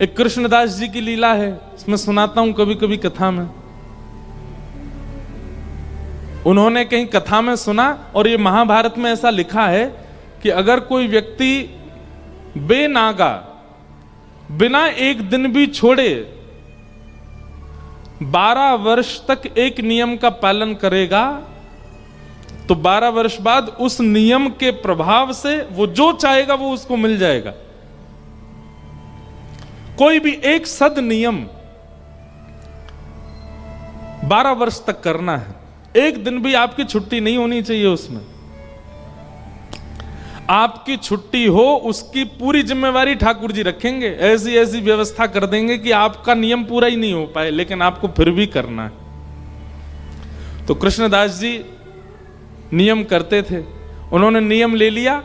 एक कृष्णदास जी की लीला है, इसमें सुनाता हूं कभी कभी कथा में। उन्होंने कहीं कथा में सुना, और ये महाभारत में ऐसा लिखा है कि अगर कोई व्यक्ति बेनागा बिना एक दिन भी छोड़े 12 वर्ष तक एक नियम का पालन करेगा, तो 12 वर्ष बाद उस नियम के प्रभाव से वो जो चाहेगा वो उसको मिल जाएगा। कोई भी एक सद नियम 12 वर्ष तक करना है, एक दिन भी आपकी छुट्टी नहीं होनी चाहिए उसमें। आपकी छुट्टी हो उसकी पूरी जिम्मेवारी ठाकुर जी रखेंगे, ऐसी ऐसी व्यवस्था कर देंगे कि आपका नियम पूरा ही नहीं हो पाए, लेकिन आपको फिर भी करना है। तो कृष्णदास जी नियम करते थे, उन्होंने नियम ले लिया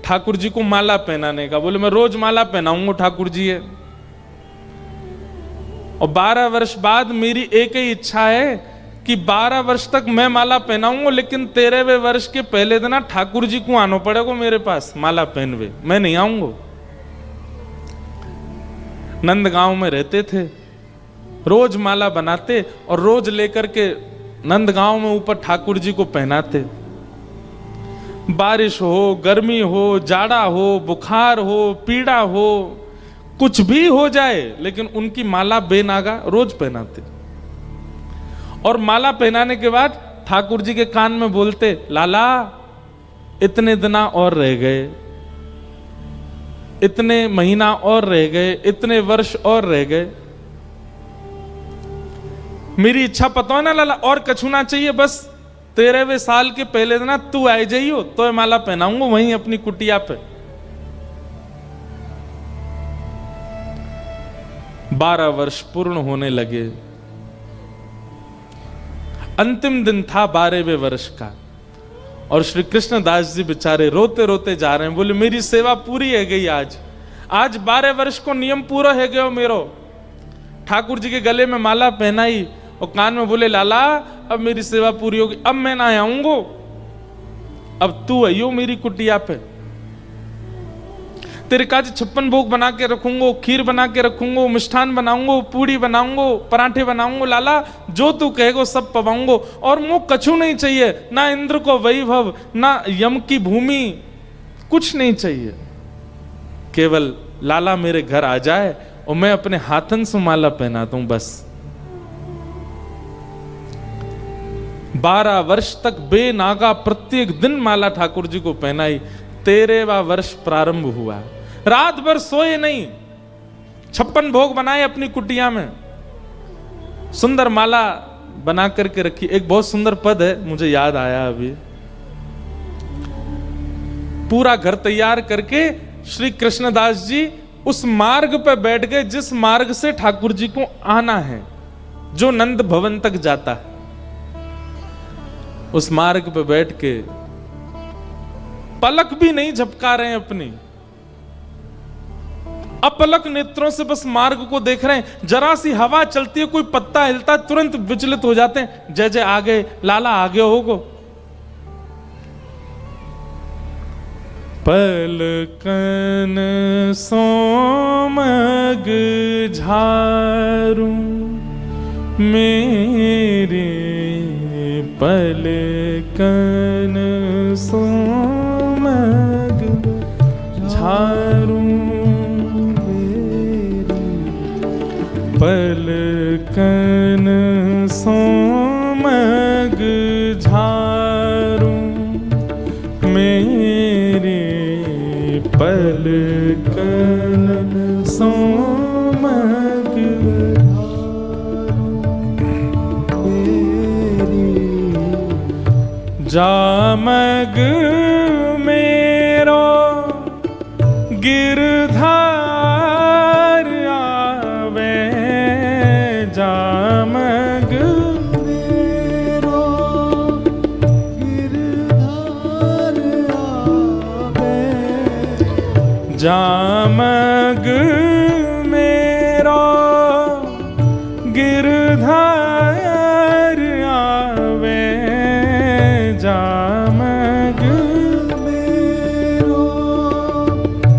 ठाकुर जी को माला पहनाने का। बोले मैं रोज माला पहनाऊंगा ठाकुर जी है, और 12 वर्ष बाद मेरी एक ही इच्छा है कि 12 वर्ष तक मैं माला पहनाऊंगा, लेकिन 13वें वर्ष के पहले दिन ठाकुर जी को आना पड़ेगा मेरे पास माला पहनवे, मैं नहीं आऊंगा। नंदगांव में रहते थे, रोज माला बनाते और रोज लेकर के नंदगांव में ऊपर ठाकुर जी को पहनाते। बारिश हो, गर्मी हो, जाड़ा हो, बुखार हो, पीड़ा हो, कुछ भी हो जाए, लेकिन उनकी माला बेनागा रोज पहनाते। और माला पहनाने के बाद ठाकुर जी के कान में बोलते, लाला इतने दिना और रह गए, इतने महीना और रह गए, इतने वर्ष और रह गए। मेरी इच्छा पता है ना लाला, और कछु ना चाहिए, बस 13वें साल के पहले दिन तू आए जाइयो तो माला पहनाऊंगा वहीं अपनी कुटिया पे। 12 वर्ष पूर्ण होने लगे, अंतिम दिन था 12वें वर्ष का, और श्री कृष्णदास जी बेचारे रोते रोते जा रहे हैं। बोले मेरी सेवा पूरी है गई, आज 12 वर्ष को नियम पूरा है गयो मेरो। ठाकुर जी के गले में माला पहनाई और कान में बोले लाला अब मेरी सेवा पूरी होगी, अब मैं ना आऊंगो, अब तू आइयो मेरी कुटिया पे, तेरे काज 56 भोग बना के रखूंगो, खीर बना के रखूंगो, मिष्ठान बनाऊंगो, पूड़ी बनाऊंगो, पराठे बनाऊंगो, लाला जो तू कहेगो सब पवाऊंगो। और मुझे कछु नहीं चाहिए, ना इंद्र को वैभव, ना यम की भूमि, कुछ नहीं चाहिए, केवल लाला मेरे घर आ जाए और मैं अपने हाथन से माला पहनाता हूं बस। 12 वर्ष तक बेनागा प्रत्येक दिन माला ठाकुर जी को पहनाई। 13वां वर्ष प्रारंभ हुआ, रात भर सोए नहीं, 56 भोग बनाए अपनी कुटिया में, सुंदर माला बना करके रखी। एक बहुत सुंदर पद है, मुझे याद आया अभी। पूरा घर तैयार करके श्री कृष्णदास जी उस मार्ग पर बैठ गए जिस मार्ग से ठाकुर जी को आना है, जो नंद भवन तक जाता है। उस मार्ग पर बैठ के पलक भी नहीं झपका रहे हैं अपनी, अपलक नेत्रों से बस मार्ग को देख रहे हैं। जरा सी हवा चलती है, कोई पत्ता हिलता है, तुरंत विचलित हो जाते हैं, जय जय आ गए, लाला आगे होगो। पलकन सोमग झारू मेरे, पलकन सोमग झारू मेरे, पलकन सोमग झारू मेरे, पलकन सोमग जामग मेरो गिरधार आवे, जामग मेरो गिरधार आवे, जामग मेरो गिरधार आवे, जामग मेरो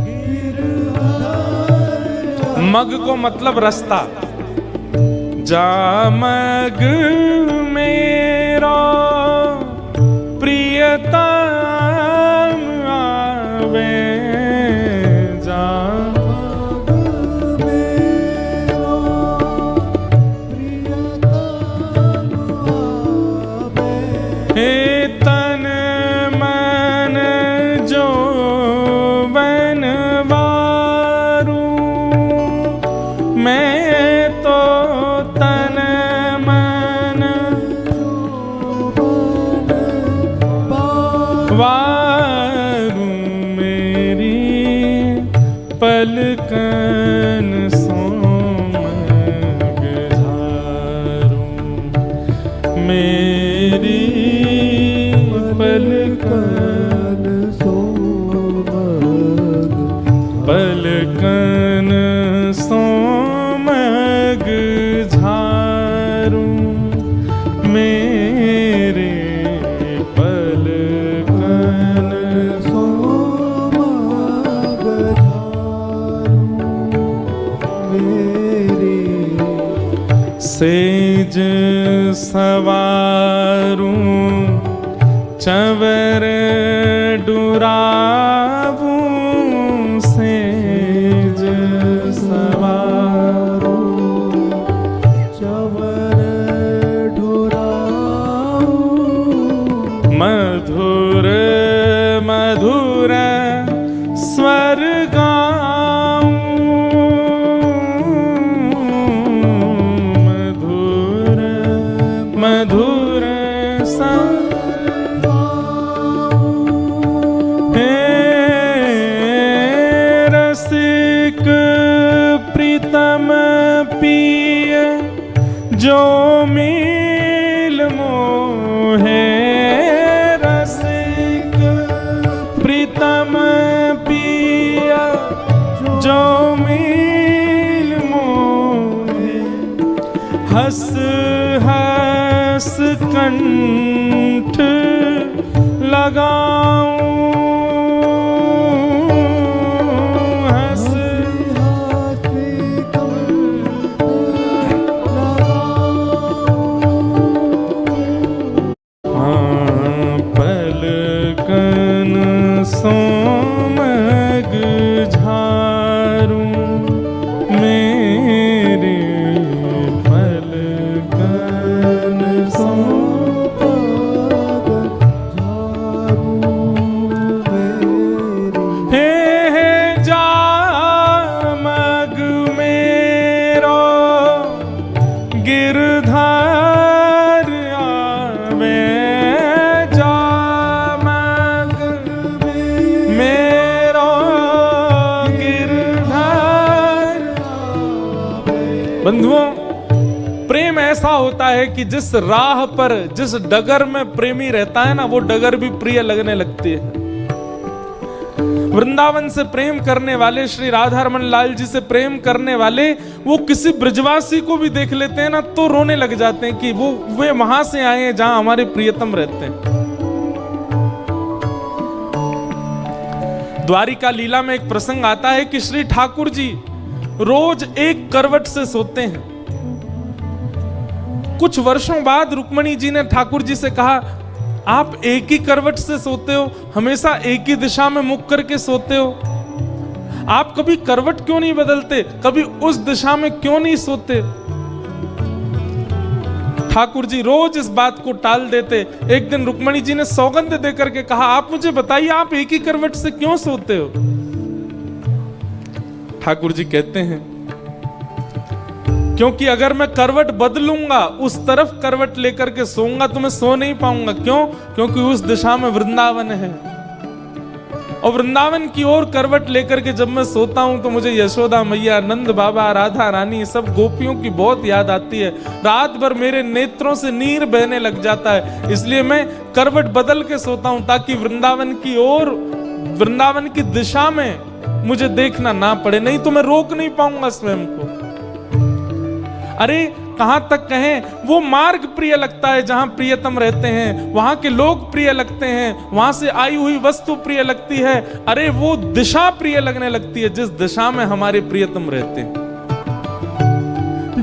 गिरधार मग को मतलब रास्ता। जा मग मेरा प्रियतम आवे, जा हे तन मन जो बनवारू, मैं तो तन मन वारू, मेरी पलकन सोमग झारू, मेरी पलकन सोमग, पलकन सोमग झारू, मेरे पलकन सोमग झारू, मेरी सेज सवारू, चंवर डुरावू, सेज सवारू, चंवर डुरावू, मधुर मधुर स्वर गाऊं, मधुर मधुर रसिक प्रीतम पिय जो मिल मोहे, रसिक प्रीतम पिय जो मिल मोहे, हस हस कंठ लगाऊं, सोमग झारू, मेरे पलकन सोमग झारू, हे जा मग मेरो गिरधार आवे, बंधुओं, प्रेम ऐसा होता है कि जिस राह पर, जिस डगर में प्रेमी रहता है ना, वो डगर भी प्रिय लगने लगती है। वृंदावन से प्रेम करने वाले, श्री राधा रमन लाल जी से प्रेम करने वाले, वो किसी ब्रजवासी को भी देख लेते हैं ना तो रोने लग जाते हैं कि वे वहां से आए हैं जहां हमारे प्रियतम रहते हैं। द्वारिका लीला में एक प्रसंग आता है कि श्री ठाकुर जी रोज एक करवट से सोते हैं। कुछ वर्षों बाद रुक्मणी जी ने ठाकुर जी से कहा, आप एक ही करवट से सोते हो, हमेशा एक ही दिशा में मुख करके सोते हो, आप कभी करवट क्यों नहीं बदलते, कभी उस दिशा में क्यों नहीं सोते? ठाकुर जी रोज इस बात को टाल देते। एक दिन रुक्मणी जी ने सौगंध देकर के कहा, आप मुझे बताइए आप एक ही करवट से क्यों सोते हो? ठाकुर जी कहते हैं, क्योंकि अगर मैं करवट बदलूंगा, उस तरफ करवट लेकर के सोऊंगा तो मैं सो नहीं पाऊंगा। क्यों? क्योंकि उस दिशा में वृंदावन है, और वृंदावन की ओर करवट लेकर के जब मैं सोता हूं तो मुझे यशोदा मैया, नंद बाबा, राधा रानी, सब गोपियों की बहुत याद आती है। रात भर मेरे नेत्रों से नीर बहने लग जाता है, इसलिए मैं करवट बदल के सोता हूं ताकि वृंदावन की ओर, वृंदावन की दिशा में मुझे देखना ना पड़े, नहीं तो मैं रोक नहीं पाऊंगा स्वयं को। अरे कहां तक कहें, वो मार्ग प्रिय लगता है जहां प्रियतम रहते हैं, वहां के लोग प्रिय लगते हैं, वहां से आई हुई वस्तु प्रिय लगती है। अरे वो दिशा प्रिय लगने लगती है जिस दिशा में हमारे प्रियतम रहते हैं।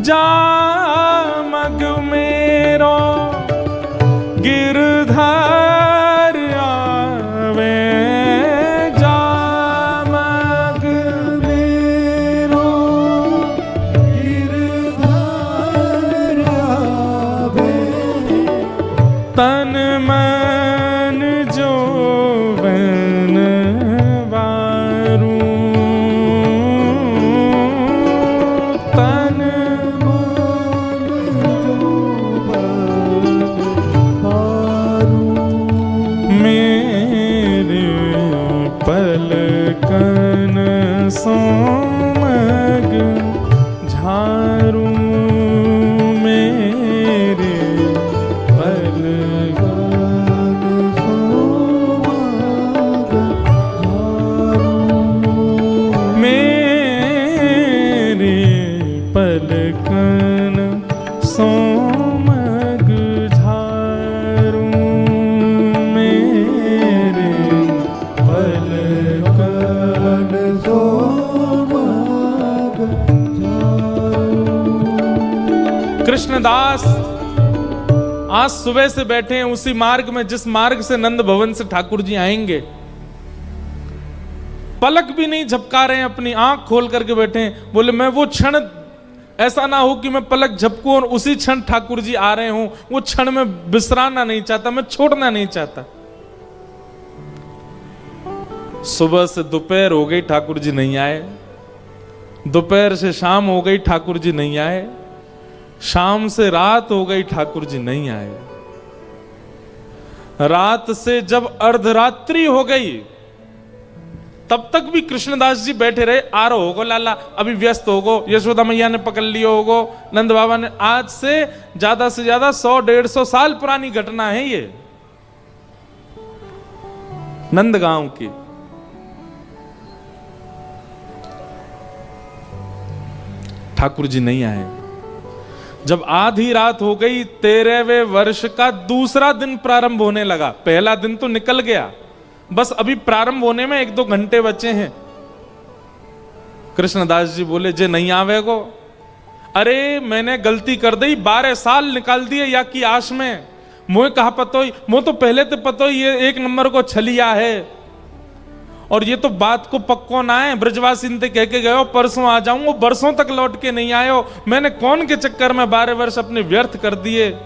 जामग मेरो गिरधर आवे, जामग मेरो गिरधर आवे, तन मन जो वन वारू, तन मन जो मेरे पलकन सोमग झारू, मेरे पलकन सोमग झारू, मेरे पलकन सोमग झारू, मेरे पलकन सोमग झारू। कृष्णदास आज सुबह से बैठे हैं उसी मार्ग में जिस मार्ग से नंद भवन से ठाकुर जी आएंगे। पलक भी नहीं झपका रहे हैं, अपनी आंख खोल करके बैठे हैं। बोले मैं वो क्षण, ऐसा ना हो कि मैं पलक झपकूं और उसी क्षण ठाकुर जी आ रहे हूं, वो क्षण में बिसराना नहीं चाहता, मैं छोड़ना नहीं चाहता। सुबह से दोपहर हो गई, ठाकुर जी नहीं आए। दोपहर से शाम हो गई, ठाकुर जी नहीं आए। शाम से रात हो गई, ठाकुर जी नहीं आए। रात से जब अर्धरात्रि हो गई तब तक भी कृष्णदास जी बैठे रहे। आ रहो होगो लाला, अभी व्यस्त होगो, यशोदा मैया ने पकड़ लियो होगो, नंद बाबा ने। आज से ज्यादा 100-150 साल पुरानी घटना है ये, नंदगांव की। ठाकुर जी नहीं आए। जब आधी रात हो गई, 13वें वर्ष का दूसरा दिन प्रारंभ होने लगा। पहला दिन तो निकल गया, बस अभी प्रारंभ होने में 1-2 घंटे बचे हैं। कृष्णदास जी बोले जे नहीं आवेगो, अरे मैंने गलती कर दी, 12 साल निकाल दिए या की आश में। मुझे कहा पतो ही, मुझे तो पहले तो पतो ही ये 1 नंबर को छलिया है, और ये तो बात को पक्को ना है। ब्रजवासी ने कह के गए परसों आ जाऊंगा, बरसों तक लौट के नहीं आयो। मैंने कौन के चक्कर में 12 वर्ष अपने व्यर्थ कर दिए।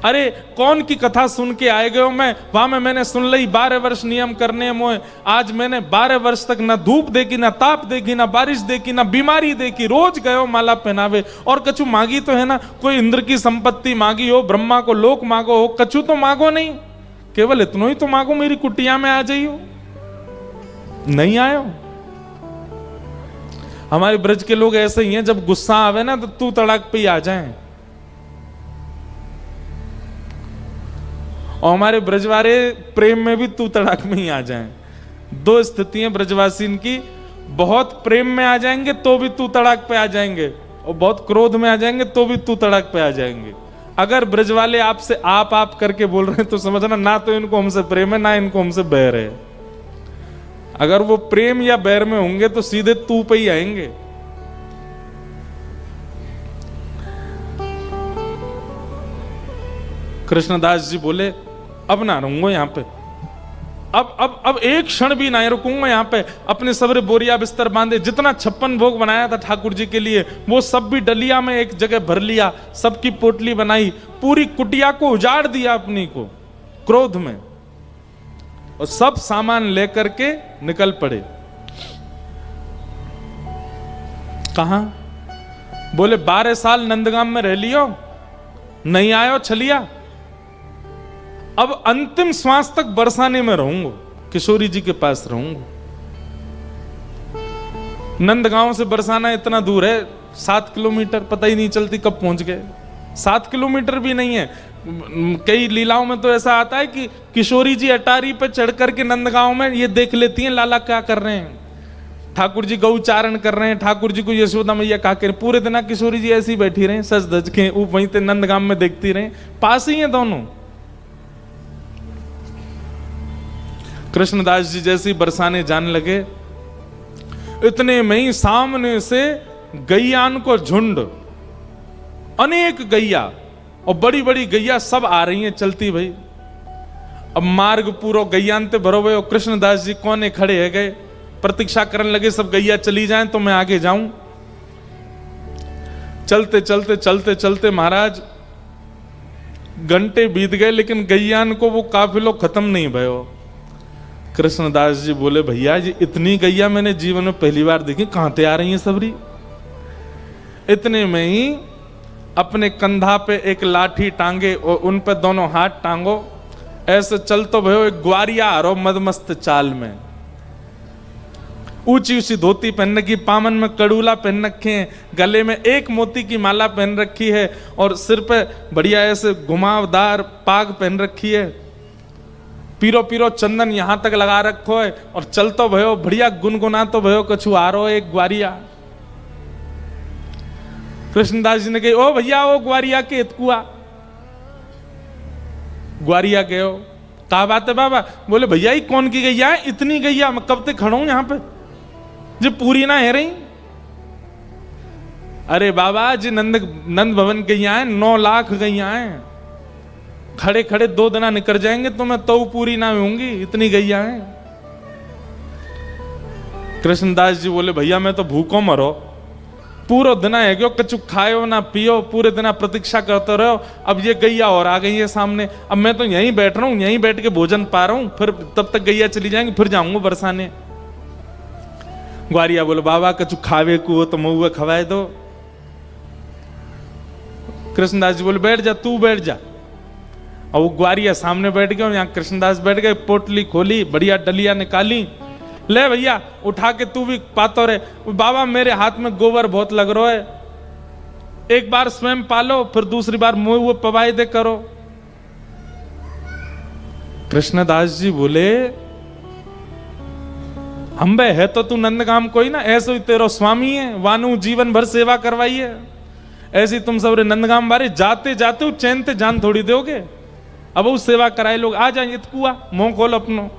अरे कौन की कथा सुन के आए गए मैं, वहां में मैंने सुन ली 12 वर्ष नियम करने मोए। आज मैंने 12 वर्ष तक ना धूप देखी, ना ताप देखी, ना बारिश देखी, ना बीमारी देखी। रोज गयो माला पहनावे, और कछु मांगी तो है ना, कोई इंद्र की संपत्ति मांगी हो, ब्रह्मा को लोक मांगो हो, कछु तो मांगो नहीं, केवल इतना ही तो मांगो मेरी कुटिया में आ जाइयो। नहीं आयो। हमारे ब्रज के लोग ऐसे ही हैं, जब गुस्सा आवे ना तो तू तड़ाक पे ही आ जाए। और हमारे ब्रजवारे प्रेम में भी तू तड़ाक में ही आ जाएं। 2 स्थितियां ब्रजवासी की, बहुत प्रेम में आ जाएंगे तो भी तू तड़ाक पे आ जाएंगे, और बहुत क्रोध में आ जाएंगे तो भी तू तड़ाक पे आ जाएंगे। अगर ब्रजवाले आपसे आप करके बोल रहे हैं तो समझना ना तो इनको हमसे प्रेम है, ना इनको हमसे बैर है। अगर वो प्रेम या बैर में होंगे तो सीधे तू पे ही आएंगे। कृष्णदास जी बोले अब ना रहूंगा यहां पे, अब एक क्षण भी ना रुकूंगा यहां पे। अपने सबरे बोरिया बिस्तर बांधे, जितना 56 भोग बनाया था ठाकुर जी के लिए वो सब भी डलिया में एक जगह भर लिया, सबकी पोटली बनाई, पूरी कुटिया को उजाड़ दिया अपनी को क्रोध में, और सब सामान लेकर के निकल पड़े। कहां? बोले 12 साल नंदगाम में रह लियो, नहीं आयो छलिया, अब अंतिम श्वास तक बरसाने में रहूंगा, किशोरी जी के पास रहूंगा। नंदगांव से बरसाना इतना दूर है, 7 किलोमीटर, पता ही नहीं चलती कब पहुंच गए। 7 किलोमीटर भी नहीं है। कई लीलाओं में तो ऐसा आता है कि किशोरी जी अटारी पे चढ़ करके नंदगांव में ये देख लेती हैं लाला क्या कर रहे हैं, ठाकुर जी गौचारण कर रहे हैं, ठाकुर जी को यशोदा मैया क्या कर, पूरे दिन किशोरी जी ऐसी बैठी रहे सज धज के, वहीं ते नंदगांव में देखती रहे, पास ही हैं दोनों। कृष्णदास जी जैसे बरसाने जाने लगे, इतने में ही सामने से गैयान को झुंड, अनेक गैया और बड़ी बड़ी गैया सब आ रही हैं चलती भाई। अब मार्ग पूरो गैयान ते भरो भयो। कृष्णदास जी कोने खड़े है गए, प्रतीक्षा करने लगे सब गैया चली जाएं तो मैं आगे जाऊं। चलते चलते चलते चलते महाराज घंटे बीत गए, लेकिन गैयान को वो काफिलो खत्म नहीं भयो। कृष्णदास जी बोले भैया जी इतनी गैया मैंने जीवन में पहली बार देखी, कहां ते आ रही है सबरी। इतने में ही अपने कंधा पे एक लाठी टांगे और उन पे दोनों हाथ टांगो, ऐसे चल तो भयो एक ग्वारिया हरो मदमस्त चाल में, ऊंची ऊंची धोती पहन रखी, पामन में कड़ूला पहन रखे हैं, गले में एक मोती की माला पहन रखी है और सिर पे बढ़िया ऐसे घुमावदार पाग पहन रखी है, पीरो पीरो चंदन यहां तक लगा रखो है और चल तो भयो बढ़िया गुनगुना तो भयो कछु आ रो एक ग्वारिया। कृष्णदास जी ने कही ओ भैया ओ ग्वारिया के इतकुआ। ग्वारिया गयो, कहा बात है बाबा? बोले भैया ही कौन की गैया है, इतनी गैया मैं कब तक खड़ा हूं यहां पे, जी पूरी ना है रही। अरे बाबा जी नंद भवन गैया है, 9 लाख गैया है, खड़े खड़े 2 दिन निकल जाएंगे तो मैं तो पूरी ना होंगी, इतनी गैया है। कृष्णदास जी बोले भैया मैं तो भूखो मरो, पूरा दिन है क्यों कछु खाओ ना पियो, पूरे दिन प्रतीक्षा करते रहो। अब ये गैया और आ गई है सामने, अब मैं तो यहीं बैठ रहा हूं, यहीं बैठ के भोजन पा रहा हूं, फिर तब तक गैया चली जाएंगी, फिर जाऊंगा बरसाने। ग्वारिया बोले बाबा कछु खावे को तो महुआ खवाए दो। कृष्णदास जी बोले बैठ जा, तू बैठ जा। और वो ग्वारिया सामने बैठ गया और यहाँ कृष्णदास बैठ गए, पोटली खोली, बढ़िया डलिया निकाली, ले भैया उठा के तू भी पातो रहे। बाबा मेरे हाथ में गोबर बहुत लग रहा है, एक बार स्वयं पालो फिर दूसरी बार मुंह वो पवाई दे करो। कृष्णदास जी बोले हम है तो तू नंदगाम कोई ना, ऐसे ही तेरो स्वामी है, वानु जीवन भर सेवा करवाई है, ऐसी तुम सब नंदगाम बारे जाते जाते हो चैन ते जान थोड़ी दोगे। अब वो सेवा कराए लोग आ जाए इतकुआ, मुंह खोल अपनो।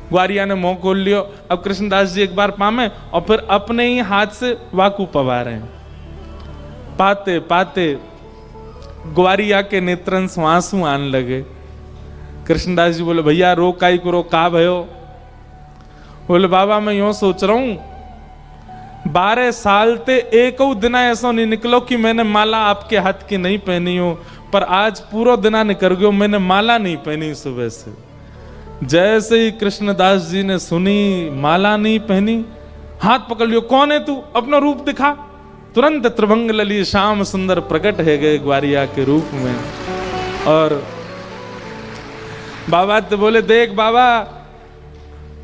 ग्वारिया ने मुंह खोल लियो। अब कृष्णदास जी एक बार पामे और फिर अपने ही हाथ से वाकू पवा रहे हैं। पाते पाते ग्वारिया के नेत्रन से आंसू आने लगे। कृष्णदास जी बोले भैया रो काई करो, का भयो? बोले बाबा मैं यूं सोच रहा हूं 12 साल ते एक दिन ऐसा नहीं निकलो कि मैंने माला आपके हाथ की नहीं पहनी हो, पर आज पूरा दिन निकल गयो मैंने माला नहीं पहनी सुबह से। जैसे ही कृष्णदास जी ने सुनी माला नहीं पहनी, हाथ पकड़ लियो, कौन है तू, अपना रूप दिखा। तुरंत त्रिभंग लली श्याम सुंदर प्रकट है गए ग्वारिया के रूप में। और बाबा तो बोले देख बाबा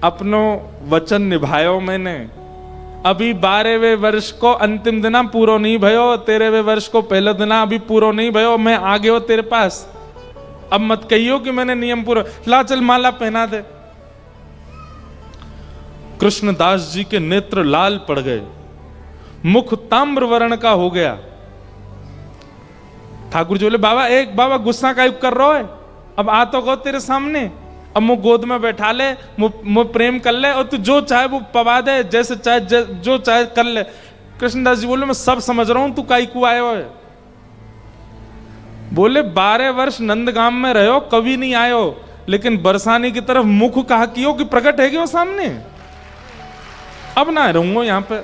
अपनो वचन निभायो मैंने, अभी 12वें वर्ष को अंतिम दिना पूरो नहीं भयो, 13वें वर्ष को पहले दिना अभी पूरो नहीं भयो, मैं आ गयो तेरे पास। अब मत कहियो कि मैंने नियम पूरा, ला चल माला पहना दे। कृष्णदास जी के नेत्र लाल पड़ गए, मुख ताम्र वर्ण का हो गया। ठाकुर जी बोले बाबा एक बाबा गुस्सा का कर रहा है, अब आ तो गो तेरे सामने, अब मुझ गोद में बैठा ले, मुझ प्रेम कर ले और तू जो चाहे वो पवा दे, जैसे चाहे जो चाहे कर ले। कृष्णदास जी बोले मैं सब समझ रहा हूं, तू काई को आयो है। बोले 12 वर्ष नंदगाम में रहो, कभी नहीं आयो, लेकिन बरसाने की तरफ मुख कहा कियो कि प्रकट है कि वो सामने, अब ना रहूंगा यहां पे।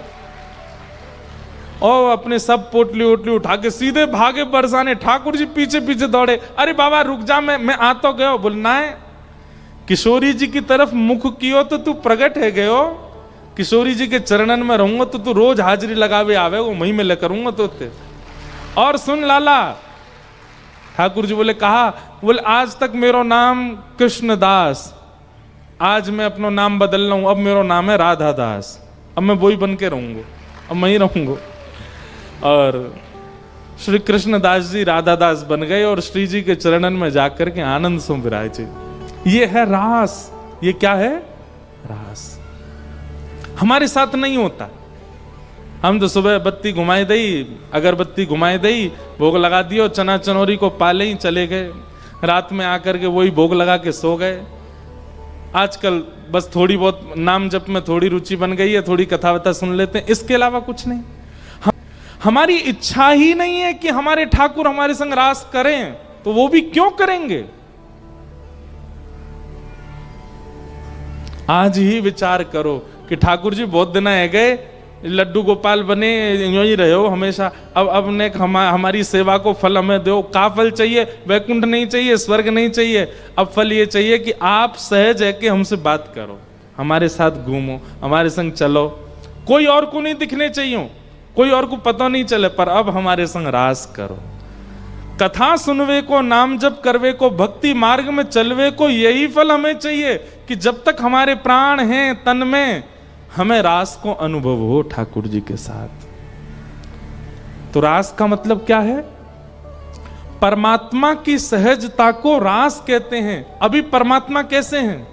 और अपने सब पोटली ओटली उठा के सीधे भागे बरसाने। ठाकुर जी पीछे पीछे दौड़े, अरे बाबा रुक जा, मैं आ तो गयो। बोले ना किशोरी जी की तरफ मुख कियो तो तू प्रकट है गयो, किशोरी जी के चरणन में रहूंगा तो तू रोज हाजिरी लगावे आवे, वो मही में ले करूंगा तो ते। और सुन लाला, ठाकुर जी बोले कहा, बोले आज तक मेरा नाम कृष्णदास, आज मैं अपना नाम बदल रहा हूं, अब मेरा नाम है राधा दास, अब मैं वही बन के रहूंगा, अब मैं ही रहूंगा। और श्री कृष्णदास जी राधा दास बन गए और श्री जी के चरणन में जाकर के आनंद से विराजे। ये है रास। ये क्या है? रास। हमारे साथ नहीं होता। हम तो सुबह बत्ती घुमाई दई, अगरबत्ती घुमाई दई, भोग लगा दियो, चना चनौरी को पाले ही चले गए, रात में आकर के वही भोग लगा के सो गए। आजकल बस थोड़ी बहुत नाम जप में थोड़ी रुचि बन गई है, थोड़ी कथा वथा सुन लेते हैं, इसके अलावा कुछ नहीं। हमारी इच्छा ही नहीं है कि हमारे ठाकुर हमारे संग रास करें, तो वो भी क्यों करेंगे? आज ही विचार करो कि ठाकुर जी बहुत दिन है गए, लड्डू गोपाल बने, यूं ही रहे हो हमेशा, अब ने हमारी सेवा को फल हमें दो। का फल चाहिए? वैकुंठ नहीं चाहिए, स्वर्ग नहीं चाहिए, अब फल ये चाहिए कि आप सहज है कि हमसे बात करो, हमारे साथ घूमो, हमारे संग चलो, कोई और को नहीं दिखने चाहिए, कोई और को पता नहीं चले, पर अब हमारे संग रास करो। कथा सुनवे को, नाम जप करवे को, भक्ति मार्ग में चलवे को, यही फल हमें चाहिए कि जब तक हमारे प्राण हैं तन में, हमें रास को अनुभव हो ठाकुर जी के साथ। तो रास का मतलब क्या है? परमात्मा की सहजता को रास कहते हैं। अभी परमात्मा कैसे हैं?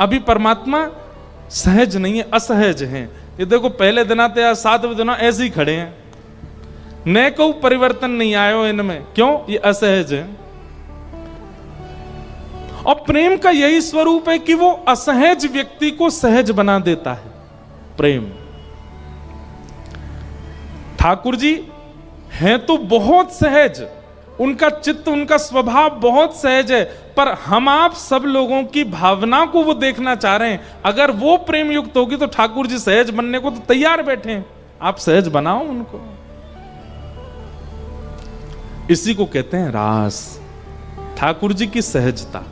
अभी परमात्मा सहज नहीं है, असहज हैं। ये देखो पहले दिन आते या 7वें दिन ऐसे ही खड़े हैं, नए को परिवर्तन नहीं आयो इनमें। क्यों? ये असहज है। और प्रेम का यही स्वरूप है कि वो असहज व्यक्ति को सहज बना देता है। प्रेम। ठाकुर जी हैं तो बहुत सहज, उनका चित्त, उनका स्वभाव बहुत सहज है, पर हम आप सब लोगों की भावना को वो देखना चाह रहे हैं। अगर वो प्रेम युक्त होगी तो ठाकुर जी सहज बनने को तो तैयार बैठे हैं, आप सहज बनाओ उनको। इसी को कहते हैं रास, ठाकुर जी की सहजता।